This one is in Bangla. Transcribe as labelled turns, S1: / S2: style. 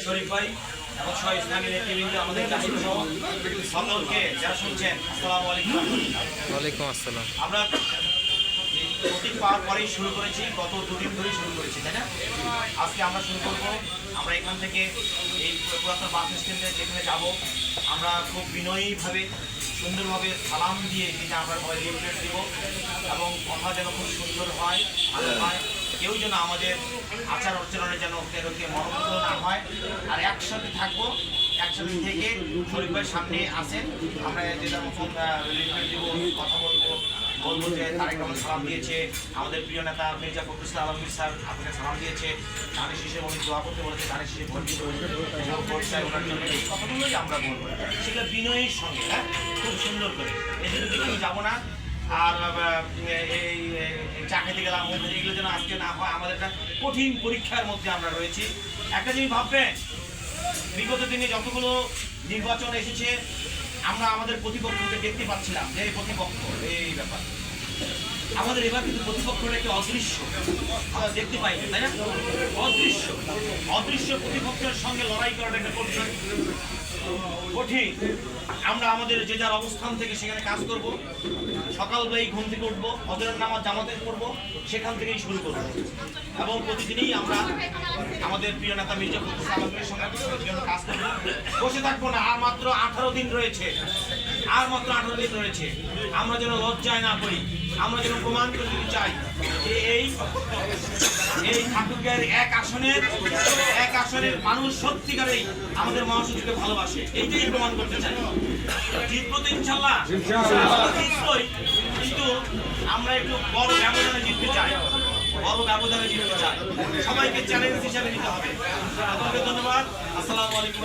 S1: শরীফ ভাই এবং সহ ইসলামী নেতৃবৃন্দ আমাদের কাছে সকলকে যারা শুনছেন আসসালামু আলাইকুম।
S2: ওয়ালাইকুম আসসালাম।
S1: আমরা প্রতীক পাওয়ার পরেই শুরু করেছি, গত দুদিন ধরেই শুরু করেছি, তাই না? আজকে আমরা শুরু করব। আমরা এখান থেকে এই পুরাতন বাস স্ট্যান্ডে যেখানে যাব, আমরা খুব বিনয়ীভাবে সুন্দরভাবে সালাম দিয়ে যেটা আমরা লিফলেট দিব এবং কথা যেন খুব সুন্দর হয়, ভালো হয়। কেউ যেন আমাদের আচার আচরণে যেন কেউকে মনোমুগ্ধ না হয়। আর একসাথে থাকবো, একসাথে থেকে শরীফ ভাইয়ের সামনে আসেন, আমরা যেটা মতন লিফলেট দিব, কথা বলবো যে তারেক রহমান সালাম দিয়েছে, আমাদের প্রিয় নেতা মির্জা ফখরুল ইসলাম আলমগীর স্যার আপনাকে সালাম দিয়েছে, ধানের শীষে উনি দোয়া করতে বলেছে, ধানের শীষে ভোট দিতে ওনার জন্য এই কথাগুলোই আমরা বলবো, সেটা বিনয়ের সঙ্গে, হ্যাঁ, খুব সুন্দর করে। এদের দিকে আমি যাবো না। আর এই চা খেতে গেলাম, এগুলো যেন আজকে না হয়। আমাদের একটা কঠিন পরীক্ষার মধ্যে আমরা রয়েছি। একটা জিনিস ভাববেন, বিগত দিনে যতগুলো নির্বাচন এসেছে আমরা আমাদের প্রতিপক্ষকে দেখতে পাচ্ছিলাম যে প্রতিপক্ষ এই ব্যাপার। আমাদের এবার কিন্তু প্রতিপক্ষটা একটি অদৃশ্য, আমরা দেখতে পাই না, তাই না? অদৃশ্য প্রতিপক্ষের সঙ্গে লড়াই করাটা একটা কঠিন। আমরা আমাদের যে যার অবস্থান থেকে সেখানে কাজ করব, সকালবেলায় ঘুম থেকে উঠবো, ফজরের নামাজ জামাতে করব, সেখান থেকেই শুরু করব এবং প্রতিদিনই আমরা আমাদের প্রিয় নেতা মির্জা ফখরুল ইসলাম আলমগীরের সঙ্গে কাজ করব। বসে থাকবো না। আর মাত্র 18 দিন রয়েছে, আমরা যেন লজ্জায় না করি, আমরা যেন প্রমাণ করে দিতে চাই যে এই ঠাকুরগাঁয়ের এক আসনের মানুষ সত্যিকারেই আমাদের মহাসচিবকে ভালোবাসে, এইটাই প্রমাণ করতে চাই। জিতবো তো ইনশাল্লাহ, জিতবই, কিন্তু আমরা একটু বড় ব্যবধানে জিততে চাই, সবাইকে চ্যালেঞ্জ হিসাবে নিতে হবে। আপনাকে ধন্যবাদ। আসসালামু আলাইকুম।